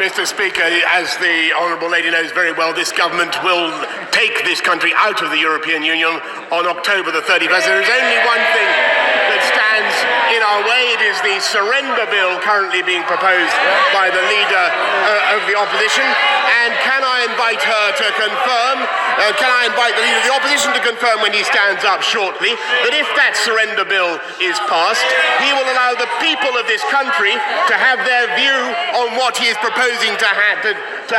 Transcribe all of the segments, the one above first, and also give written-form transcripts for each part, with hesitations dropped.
Mr. Speaker, as the honourable lady knows very well, this government will take this country out of the European Union on October the 31st. There is only one thing that stands in our way. It is the surrender bill currently being proposed by the leader of the opposition. And can I invite her to confirm, can I invite the leader of the opposition to confirm when he stands up shortly, that if that surrender bill is passed, he will allow the people of this country to have their view on what he is proposing to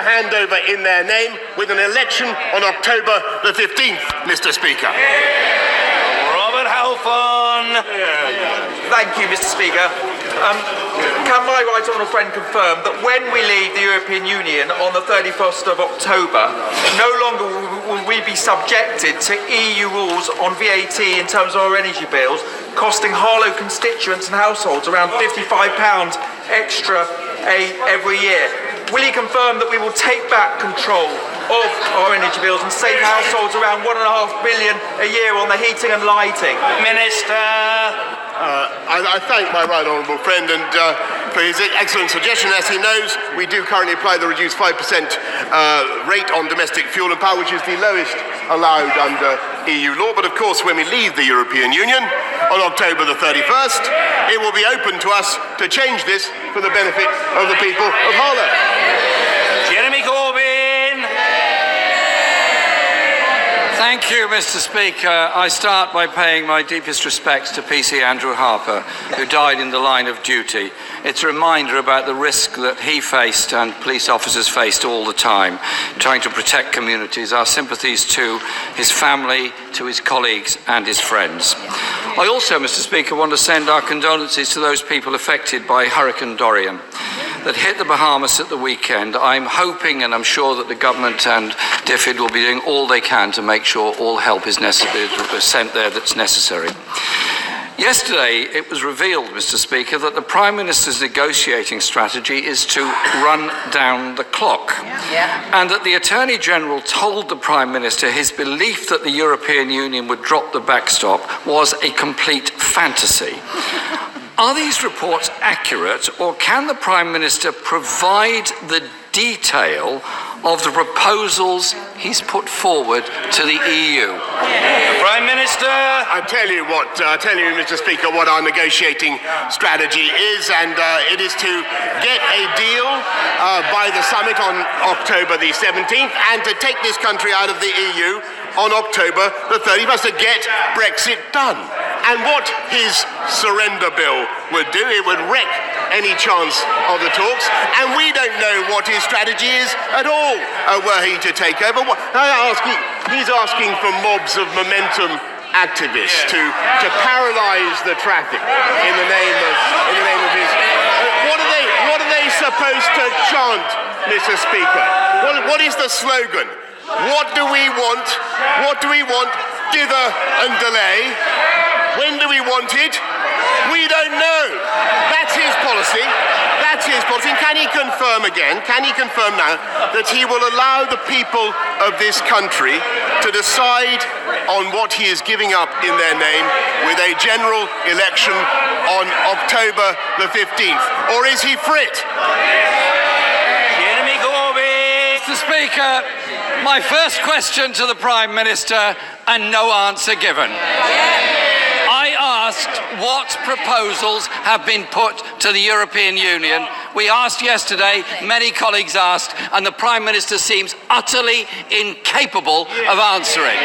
hand over in their name with an election on October the 15th, Mr. Speaker. Robert Halfon. Thank you, Mr. Speaker. Can my right honourable friend confirm that when we leave the European Union on the 31st of October, no longer will we be subjected to EU rules on VAT in terms of our energy bills, costing Harlow constituents and households around £55 extra every year? Will he confirm that we will take back control of our energy bills and save households around £1.5 billion a year on the heating and lighting? Minister. I thank my right honourable friend and for his excellent suggestion. As he knows, we do currently apply the reduced 5% rate on domestic fuel and power, which is the lowest allowed under EU law. But of course, when we leave the European Union on October the 31st, it will be open to us to change this for the benefit of the people of Harlow. Jeremy Corbyn. Thank you, Mr. Speaker. I start by paying my deepest respects to PC Andrew Harper, who died in the line of duty. It's a reminder about the risk that he faced and police officers faced all the time, trying to protect communities. Our sympathies to his family, to his colleagues and his friends. I also, Mr. Speaker, want to send our condolences to those people affected by Hurricane Dorian that hit the Bahamas at the weekend. I'm hoping and I'm sure that the government and DFID will be doing all they can to make sure all help is sent there that's necessary. Yesterday, it was revealed, Mr. Speaker, that the Prime Minister's negotiating strategy is to run down the clock, and that the Attorney General told the Prime Minister his belief that the European Union would drop the backstop was a complete fantasy. Are these reports accurate, or can the Prime Minister provide the detail of the proposals he's put forward to the EU? The Prime Minister. I tell you, Mr. Speaker, what our negotiating strategy is, and it is to get a deal by the summit on October the 17th, and to take this country out of the EU on October the 31st, to get Brexit done. And what his surrender bill would do, it would wreck any chance of the talks, and we don't know what his strategy is at all were he to take over. He's asking for mobs of momentum activists to paralyse the traffic in the name of his. What are they supposed to chant, Mr. Speaker? What is the slogan? What do we want? What do we want? Dither and delay. When do we want it? We don't know. That's his policy. That's his policy. And can he confirm again, now, that he will allow the people of this country to decide on what he is giving up in their name with a general election on October the 15th? Or is he frit? Jeremy Corbyn. Mr. Speaker, my first question to the Prime Minister, and no answer given. I asked what proposals have been put to the European Union. We asked yesterday, many colleagues asked, and the Prime Minister seems utterly incapable of answering.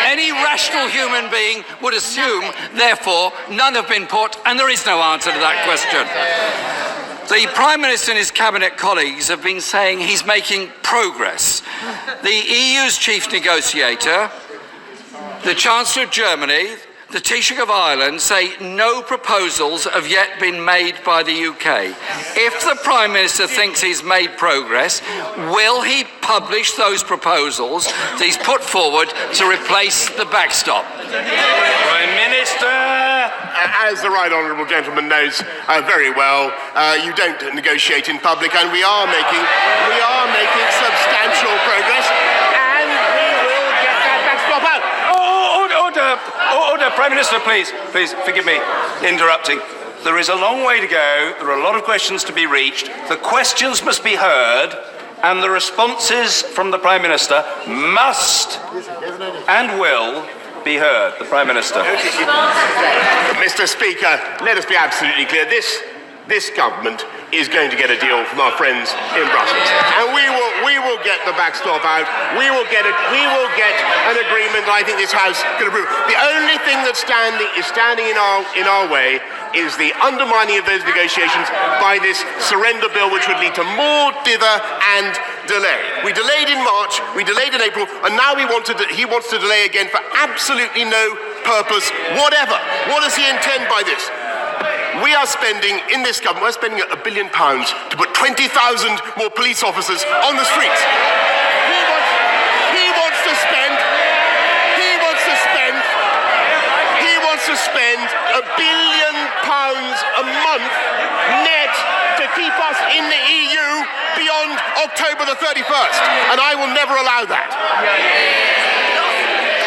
Any rational human being would assume, therefore, none have been put, and there is no answer to that question. The Prime Minister and his cabinet colleagues have been saying he's making progress. The EU's chief negotiator, the Chancellor of Germany, the Taoiseach of Ireland say no proposals have yet been made by the UK. If the Prime Minister thinks he's made progress, will he publish those proposals that he's put forward to replace the backstop? Prime Minister. As the right honourable gentleman knows very well, you don't negotiate in public, and we are making substantial progress, and we will get that backstop out. Order, Prime Minister, please forgive me interrupting. There is a long way to go. There are a lot of questions to be reached. The questions must be heard, and the responses from the Prime Minister must and will be heard. The Prime Minister. Mr. Speaker, let us be absolutely clear. This government is going to get a deal from our friends in Brussels, and we will get the backstop out. We will get an agreement. I think this House can approve. The only thing that's standing in our way is the undermining of those negotiations by this surrender bill, which would lead to more dither and delay. We delayed in March, we delayed in April, and now he wants to delay again for absolutely no purpose whatever. What does he intend by this? We are spending, in this government, we're spending £1 billion to put 20,000 more police officers on the streets. He wants to spend £1 billion a month net to keep us in the EU beyond October the 31st. And I will never allow that.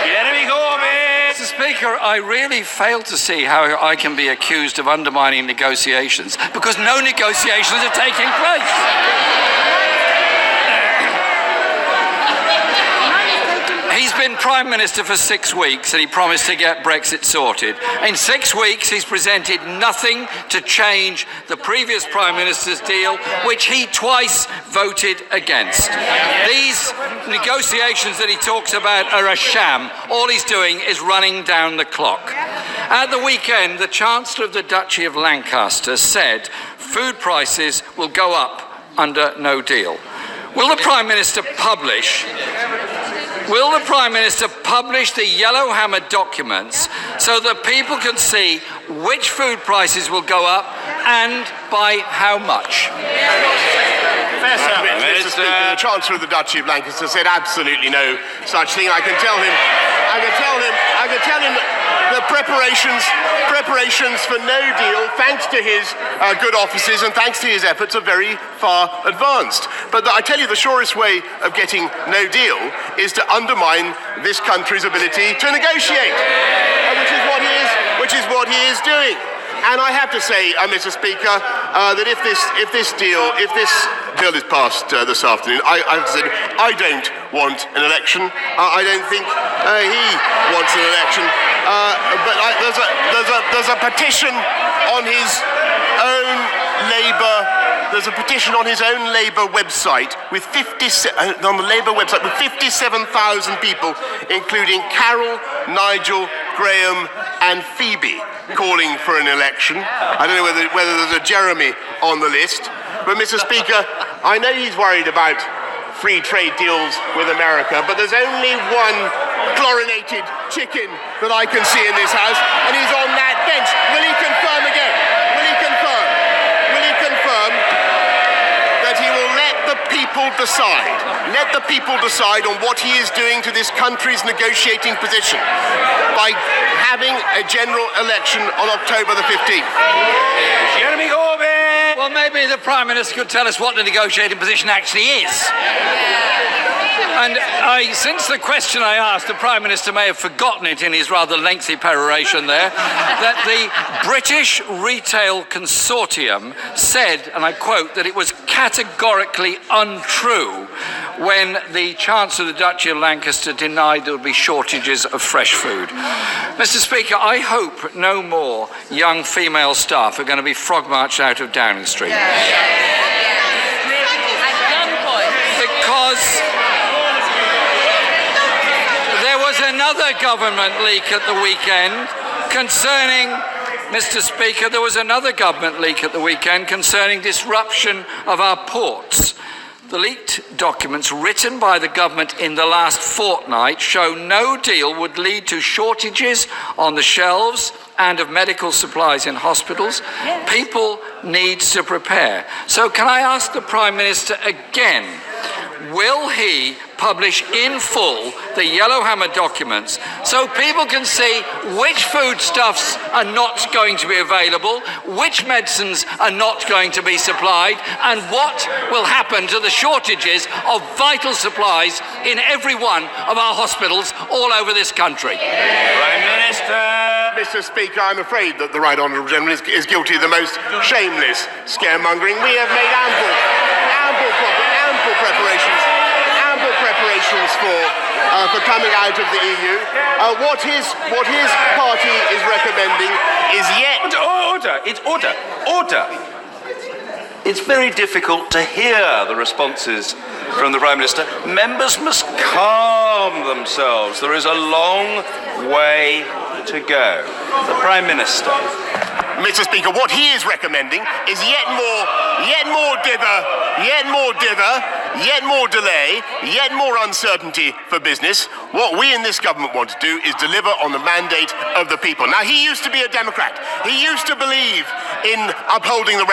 Jeremy Corbyn. Mr. Speaker, I really fail to see how I can be accused of undermining negotiations, because no negotiations are taking place. He's been Prime Minister for 6 weeks and he promised to get Brexit sorted. In 6 weeks, he's presented nothing to change the previous Prime Minister's deal, which he twice voted against. These negotiations that he talks about are a sham. All he's doing is running down the clock. At the weekend, the Chancellor of the Duchy of Lancaster said food prices will go up under no deal. Will the Prime Minister publish the Yellowhammer documents so that people can see which food prices will go up and by how much? Mr. Speaker, the Chancellor of the Duchy of Lancaster said absolutely no such thing. I can tell him the preparations for no deal, thanks to his good offices and thanks to his efforts, are very far advanced. But I tell you, the surest way of getting no deal is to undermine this country's ability to negotiate, which is what he is doing. And I have to say, Mr. Speaker, that if this bill is passed this afternoon, I have to say I don't want an election. I don't think he wants an election. But there's a petition on his own Labour. There's a petition on his own Labour website with 57,000 people, including Carol, Nigel, Graham, and Phoebe, calling for an election. I don't know whether there's a Jeremy on the list, but Mr. Speaker, I know he's worried about free trade deals with America, but there's only one chlorinated chicken that I can see in this House, and he's on that bench. Will he confirm again? Will he confirm that he will let the people decide? Let the people decide on what he is doing to this country's negotiating position by having a general election on October the 15th. Jeremy Corbyn. Well, maybe the Prime Minister could tell us what the negotiating position actually is. And since the question I asked, the Prime Minister may have forgotten it in his rather lengthy peroration there, that the British Retail Consortium said, and I quote, that it was categorically untrue when the Chancellor of the Duchy of Lancaster denied there would be shortages of fresh food. Mr. Speaker, I hope no more young female staff are going to be frog-marched out of Downing Street. Because there was another government leak at the weekend concerning, Mr. Speaker, there was another government leak at the weekend concerning disruption of our ports. The leaked documents written by the government in the last fortnight show no deal would lead to shortages on the shelves and of medical supplies in hospitals. People need to prepare. So can I ask the Prime Minister again, will he publish in full the Yellowhammer documents so people can see which foodstuffs are not going to be available, which medicines are not going to be supplied, and what will happen to the shortages of vital supplies in every one of our hospitals all over this country. Prime Minister. Mr. Speaker, I'm afraid that the Right Honourable Gentleman is guilty of the most shameless scaremongering. We have made ample preparations for coming out of the EU. What his party is recommending is yet... Order. It's very difficult to hear the responses from the Prime Minister. Members must calm themselves. There is a long way to go. The Prime Minister. Mr. Speaker, what he is recommending is yet more dither, yet more delay, yet more uncertainty for business. What we in this government want to do is deliver on the mandate of the people. Now, he used to be a Democrat. He used to believe in upholding the